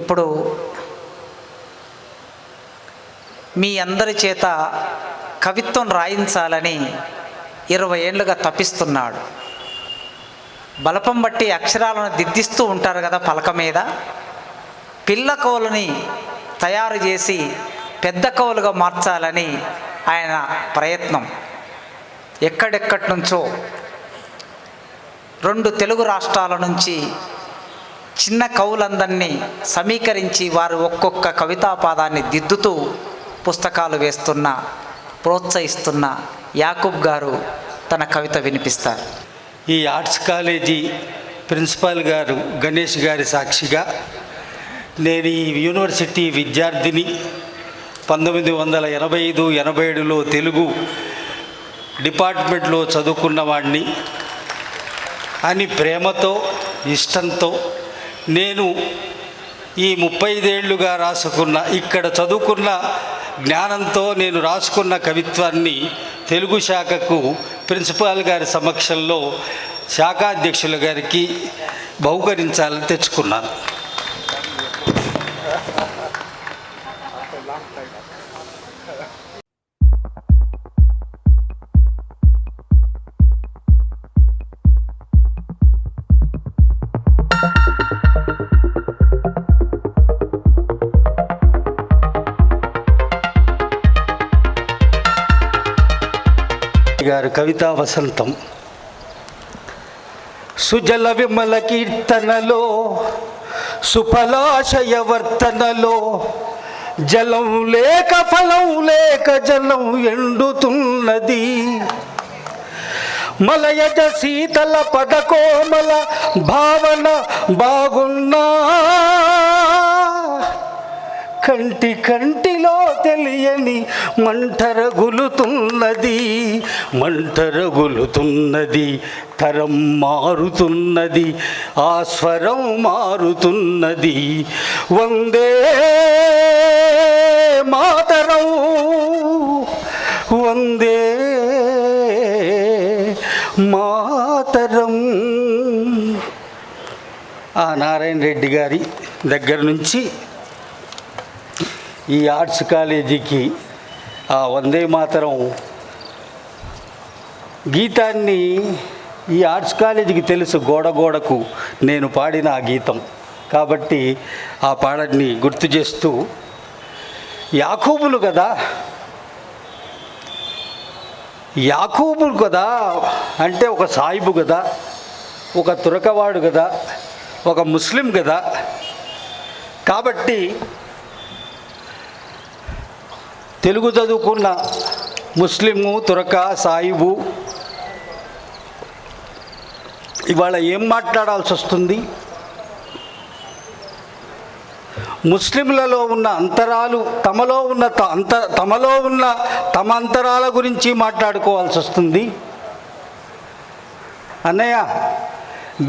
ఇప్పుడు మీ అందరి చేత కవిత్వం రాయించాలని 20 ఏళ్ళుగా తపిస్తున్నాడు. బలపం బట్టి అక్షరాలను దిద్దిస్తూ ఉంటారు కదా పలక మీద. పిల్ల కవులని తయారు చేసి పెద్ద కవులుగా మార్చాలని ఆయన ప్రయత్నం. ఎక్కడెక్కడి నుంచో 2 తెలుగు రాష్ట్రాల నుంచి చిన్న కవులందరినీ సమీకరించి వారు ఒక్కొక్క కవితాపాదాన్ని దిద్దుతూ పుస్తకాలు వేస్తున్న, ప్రోత్సహిస్తున్న యాకూబ్ గారు తన కవిత వినిపిస్తారు. ఈ ఆర్ట్స్ కాలేజీ ప్రిన్సిపాల్ గారు గణేష్ గారి సాక్షిగా నేను ఈ యూనివర్సిటీ విద్యార్థిని, 1985-87లో తెలుగు డిపార్ట్మెంట్లో చదువుకున్నవాడిని అని ప్రేమతో, ఇష్టంతో నేను ఈ 35 ఏళ్ళుగా రాసుకున్న, ఇక్కడ చదువుకున్న జ్ఞానంతో నేను రాసుకున్న కవిత్వాన్ని తెలుగు శాఖకు ప్రిన్సిపాల్ గారి సమక్షంలో శాఖాధ్యక్షుల గారికి బహుకరించాలని తెచ్చుకున్నాను. గారు కవితా వసంతం. సుజల విమల కీర్తనలో, సుఫలాశయ వర్తనలో, జలం లేక ఫలం లేక జలం ఎండుతున్నది. మలయజ శీతల పదకోమల భావన బాగున్నా, కంటి కంటిలో తెలియని మంటరగులుతున్నది. మంటరగులుతున్నది, తరం మారుతున్నది, ఆ స్వరం మారుతున్నది. వందే మాతరం, వందే మాతరం. ఆ నారాయణ రెడ్డి గారి దగ్గర నుంచి ఈ ఆర్ట్స్ కాలేజీకి ఆ వందే మాతరం గీతాన్ని ఈ ఆర్ట్స్ కాలేజీకి తెలుసు, గోడ గోడకు నేను పాడిన ఆ గీతం కాబట్టి ఆ పాడని గుర్తు చేస్తూ, యాకూబులు కదా, యాకూబులు కదా అంటే ఒక సాయిబు కదా, ఒక తురకవాడు కదా, ఒక ముస్లిం కదా. కాబట్టి తెలుగు చదువుకున్న ముస్లిము, తురక, సాయిబు ఇవాళ ఏం మాట్లాడాల్సి వస్తుంది? ముస్లింలలో ఉన్న అంతరాలు, తమలో ఉన్న తమ అంతరాల గురించి మాట్లాడుకోవాల్సి వస్తుంది. అన్నయ్య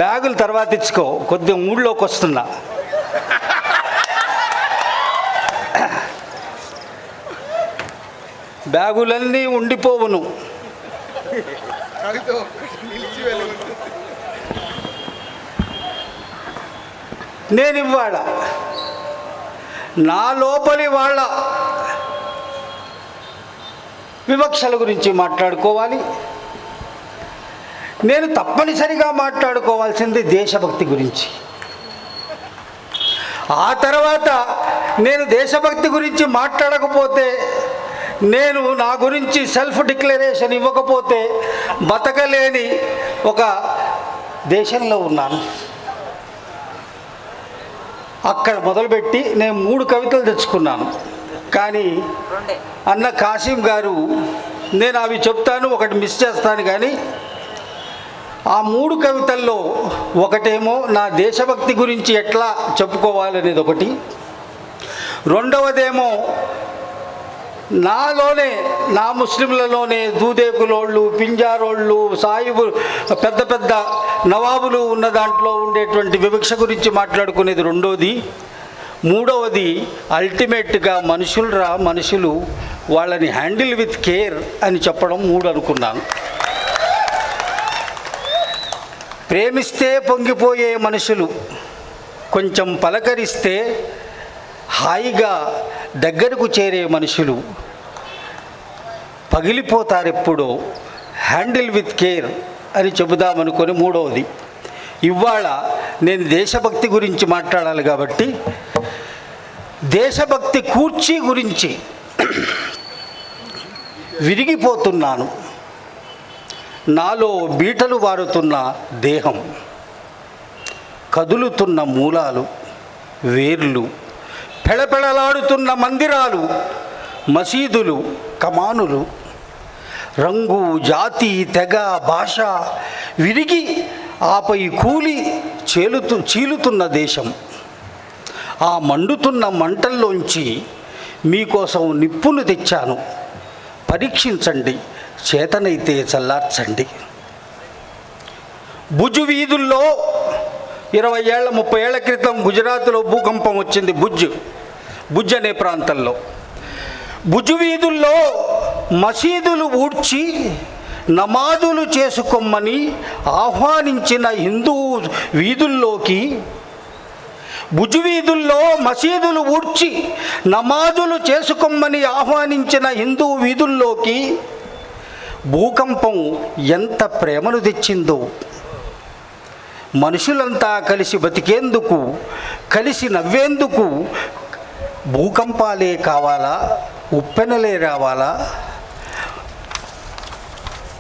బ్యాగులు తర్వాత ఇచ్చుకో, కొద్దిగా మూడ్లోకి వస్తున్నా. బ్యాగులన్నీ ఉండిపోవును. నేను ఇవాళ నా లోపలి వాళ్ళ వివక్షల గురించి మాట్లాడుకోవాలి. నేను తప్పనిసరిగా మాట్లాడుకోవాల్సింది దేశభక్తి గురించి. ఆ తర్వాత నేను దేశభక్తి గురించి మాట్లాడకపోతే, నేను నా గురించి సెల్ఫ్ డిక్లరేషన్ ఇవ్వకపోతే బతకలేని ఒక దేశంలో ఉన్నాను. అక్కడ మొదలుపెట్టి నేను 3 కవితలు తెచ్చుకున్నాను. కానీ అన్న కాసిం గారు, నేను అవి చెప్తాను, ఒకటి మిస్ చేస్తాను. కానీ ఆ 3 కవితల్లో ఒకటేమో నా దేశభక్తి గురించి ఎట్లా చెప్పుకోవాలనేది ఒకటి, రెండవదేమో నాలోనే, నా ముస్లింలలోనే దూదేకులోళ్ళు, పింజారోళ్ళు, సాయిబు, పెద్ద పెద్ద నవాబులు ఉన్న దాంట్లో ఉండేటువంటి వివక్ష గురించి మాట్లాడుకునేది రెండోది. మూడవది అల్టిమేట్గా మనుషులు వాళ్ళని హ్యాండిల్ విత్ కేర్ అని చెప్పడం 3 అనుకున్నాను. ప్రేమిస్తే పొంగిపోయే మనుషులు, కొంచెం పలకరిస్తే హాయిగా దగ్గరకు చేరే మనుషులు పగిలిపోతారెప్పుడో. హ్యాండిల్ విత్ కేర్ అని చెబుదామనుకొని మూడవది. ఇవాళ నేను దేశభక్తి గురించి మాట్లాడాలి కాబట్టి దేశభక్తి కూర్చీ గురించి విరిగిపోతున్నాను. నాలో బీటలు వారుతున్న దేహం, కదులుతున్న మూలాలు, వేర్లు, పెళపెళలాడుతున్న మందిరాలు, మసీదులు, కమానులు, రంగు, జాతి, తెగ, భాష విరిగి ఆపై కూలి చీలుతున్న దేశం. ఆ మండుతున్న మంటల్లోంచి మీకోసం నిప్పును తెచ్చాను. పరీక్షించండి, చేతనైతే చల్లార్చండి. భుజ్ వీధుల్లో 20 ఏళ్ళ 30 ఏళ్ల క్రితం గుజరాత్లో భూకంపం వచ్చింది. భుజ్ అనే ప్రాంతంలో భుజ్ వీధుల్లో మసీదులు ఊడ్చి నమాజులు చేసుకోమని ఆహ్వానించిన హిందూ వీధుల్లోకి, భుజ్ వీధుల్లో మసీదులు ఊడ్చి నమాజులు చేసుకోమని ఆహ్వానించిన హిందూ వీధుల్లోకి భూకంపం ఎంత ప్రేమను తెచ్చిందో. మనుషులంతా కలిసి బతికేందుకు, కలిసి నవ్వేందుకు భూకంపాలే కావాలా, ఉప్పెనలే రావాలా?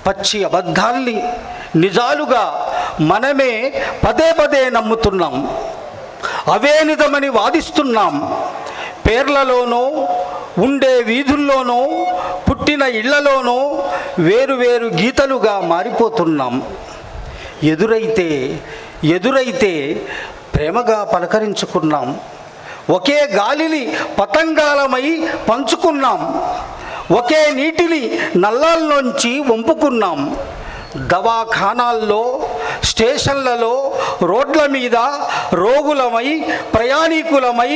పచ్చి అబద్ధాల్ని నిజాలుగా మనమే పదే పదే నమ్ముతున్నాం. అవే నిజమని వాదిస్తున్నాం. పేర్లలోనో, ఉండే వీధుల్లోనో, పుట్టిన ఇళ్లలోనో వేరువేరు గీతలుగా మారిపోతున్నాం. ఎదురైతే ప్రేమగా పలకరించుకున్నాం. ఒకే గాలిని పతంగాలమై పంచుకున్నాం. ఒకే నీటిని నల్లాల్లోంచి వంపుకున్నాం. దవాఖానాల్లో, స్టేషన్లలో, రోడ్ల మీద రోగులమై, ప్రయాణికులమై,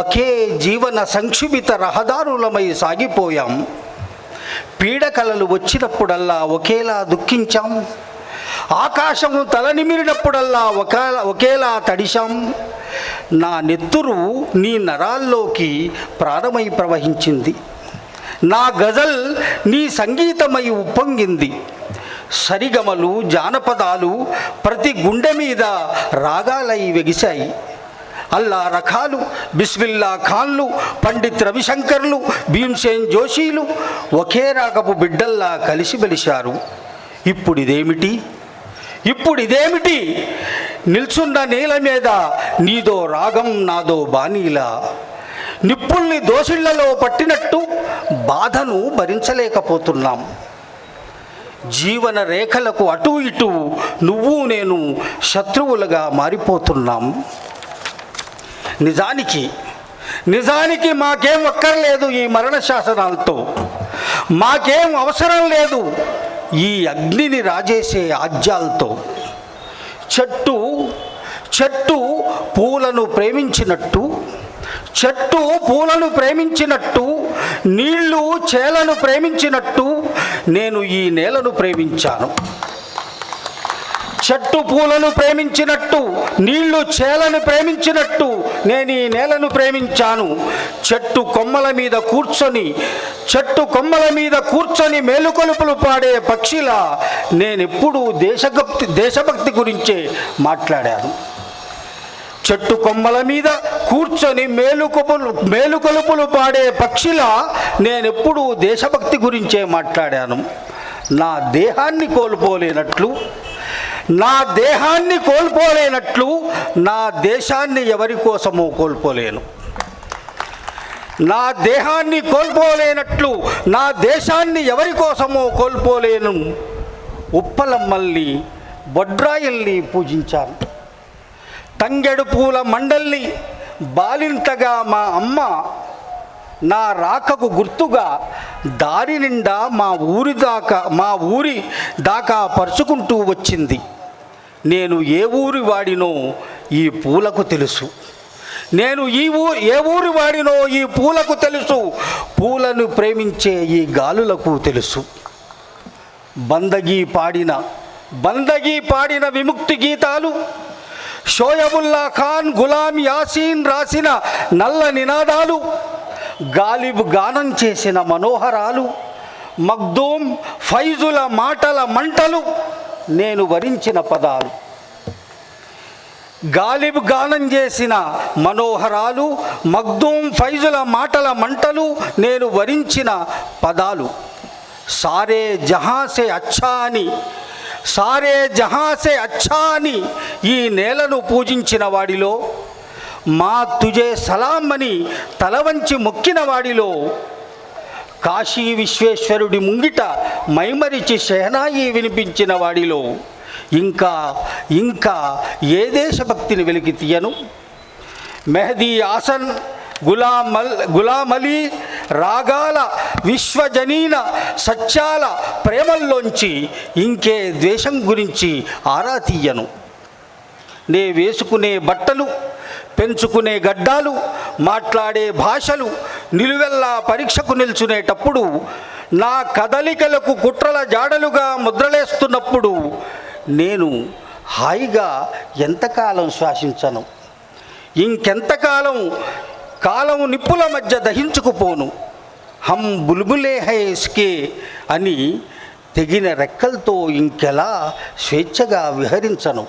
ఒకే జీవన సంక్షుభిత రహదారులమై సాగిపోయాం. పీడకలలు వచ్చినప్పుడల్లా ఒకేలా దుఃఖించాం. ఆకాశము తలనిమిరినప్పుడల్లా ఒకేలా తడిశాం. నా నెత్తురు నీ నరాల్లోకి ప్రాణమై ప్రవహించింది. నా గజల్ నీ సంగీతమై ఉప్పొంగింది. సరిగమలు, జానపదాలు ప్రతి గుండె మీద రాగాలై వెగిశాయి. అల్లా రఖాలు, బిస్మిల్లా ఖాన్లు, పండిత్ రవిశంకర్లు, భీమ్సేన్ జోషీలు ఒకే రాగపు బిడ్డల్లా కలిసి వెలిశారు. ఇప్పుడిదేమిటి? నిల్చున్న నేల మీద నీదో రాగం, నాదో బాణీలా. నిప్పుల్ని దోసిళ్లలో పట్టినట్టు బాధను భరించలేకపోతున్నాం. జీవన రేఖలకు అటు ఇటు నువ్వు నేను శత్రువులుగా మారిపోతున్నాం. నిజానికి మాకేం అక్కర్లేదు ఈ మరణ శాసనాలతో. మాకేం అవసరం లేదు ఈ అగ్నిని రాజేసే ఆజ్యాలతో. చెట్టు పూలను ప్రేమించినట్టు, నీళ్లు చేలను ప్రేమించినట్టు నేను ఈ నేలను ప్రేమించాను. చెట్టు పూలను ప్రేమించినట్టు, నీళ్లు చేలను ప్రేమించినట్టు నేను ఈ నేలను ప్రేమించాను. చెట్టు కొమ్మల మీద కూర్చొని మేలుకొలుపులు పాడే పక్షిలా నేనెప్పుడూ దేశభక్తి గురించే మాట్లాడాను. చెట్టు కొమ్మల మీద కూర్చొని మేలుకొలుపులు పాడే పక్షిలా నేనెప్పుడూ దేశభక్తి గురించే మాట్లాడాను. నా దేహాన్ని కోల్పోలేనట్లు, నా దేశాన్ని ఎవరి కోసమో కోల్పోలేను. నా దేశాన్ని ఎవరి కోసమో కోల్పోలేను. ఉప్పలమ్మల్ని, బొడ్రాయిల్ని పూజించాను. తంగెడు పూల మండల్ని బాలింతగా మా అమ్మ నా రాకకు గుర్తుగా దారి నిండా మా ఊరి దాకా పరుచుకుంటూ వచ్చింది. నేను ఏ ఊరి వాడినో ఈ పూలకు తెలుసు. పూలను ప్రేమించే ఈ గాలులకు తెలుసు. బందగీ పాడిన విముక్తి గీతాలు షోయబుల్లా ఖాన్, గులాం యాసీన్ రాసిన నల్ల నినాదాలు, గాలిబ్ గానం చేసిన మనోహరాలు, మగ్దూమ్ ఫైజుల మాటల మంటలు నేను వరించిన పదాలు. గాలిబ్ గానం చేసిన మనోహరాలు, మగ్దూమ్ ఫైజుల మాటల మంటలు నేను వరించిన పదాలు. సారే జహాసే అచ్చా అని, సారే జహాసే అచ్చా అని ఈ నేలను పూజించిన వాడిలో, మా తుజే సలాం అని తల వంచి మొక్కిన వాడిలో, కాశీ విశ్వేశ్వరుడి ముంగిట మైమరిచి షెహనాయి వినిపించిన వాడిలో ఇంకా ఇంకా ఏ దేశభక్తిని వెలికి తీయను? మెహదీ ఆసన్, గులాం అలీ రాగాల విశ్వజనీన సత్యాల ప్రేమల్లోంచి ఇంకే ద్వేషం గురించి ఆరా తీయను. నే వేసుకునే బట్టలు, పెంచుకునే గడ్డాలు, మాట్లాడే భాషలు నిలువెల్లా పరీక్షకు నిల్చునేటప్పుడు, నా కదలికలకు కుట్రల జాడలుగా ముద్రలేస్తున్నప్పుడు నేను హాయిగా ఎంతకాలం శ్వాసించను? ఇంకెంతకాలం కాలం నిప్పుల మధ్య దహించుకుపోను? హం బుల్బులే హై ఇస్కే అని తెగిన రెక్కలతో ఇంకెలా స్వేచ్ఛగా విహరించను?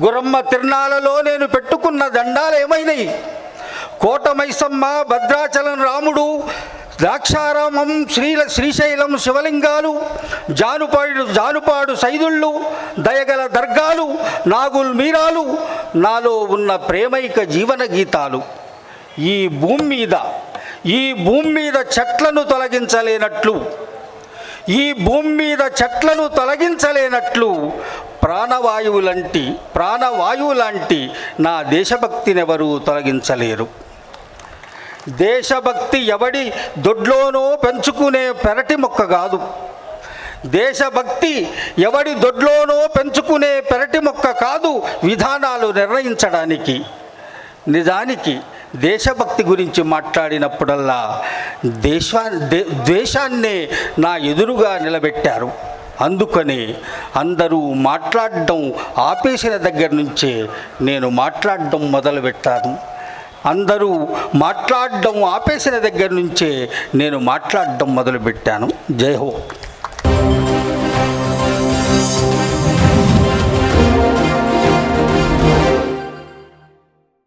గురమ్మ తిరునాళ్ళలో నేను పెట్టుకున్న దండాలేమైనాయి? కోట మైసమ్మ, భద్రాచలం రాముడు, ద్రాక్షారామం, శ్రీశైలం శివలింగాలు, జానుపాడు సైదుళ్ళు, దయగల దర్గాలు, నాగుల్ మీరాలు నాలో ఉన్న ప్రేమైక జీవన గీతాలు. ఈ భూమి మీద చెట్లను తొలగించలేనట్లు, ఈ భూమి మీద చెట్లను తొలగించలేనట్లు ప్రాణవాయువు లాంటి నా దేశభక్తినెవరూ తొలగించలేరు. దేశభక్తి ఎవడి దొడ్లోనో పెంచుకునే పెరటి మొక్క కాదు. దేశభక్తి ఎవడి దొడ్లోనో పెంచుకునే పెరటి మొక్క కాదు విధానాలు నిర్ణయించడానికి. నిజానికి దేశభక్తి గురించి మాట్లాడినప్పుడల్లా ద్వేషాన్నే నా ఎదురుగా నిలబెట్టారు. అందుకనే అందరూ మాట్లాడడం ఆపేసిన దగ్గర నుంచే నేను మాట్లాడడం మొదలుపెట్టాను. అందరూ మాట్లాడడం ఆపేసిన దగ్గర నుంచే నేను మాట్లాడడం మొదలుపెట్టాను. జై హో.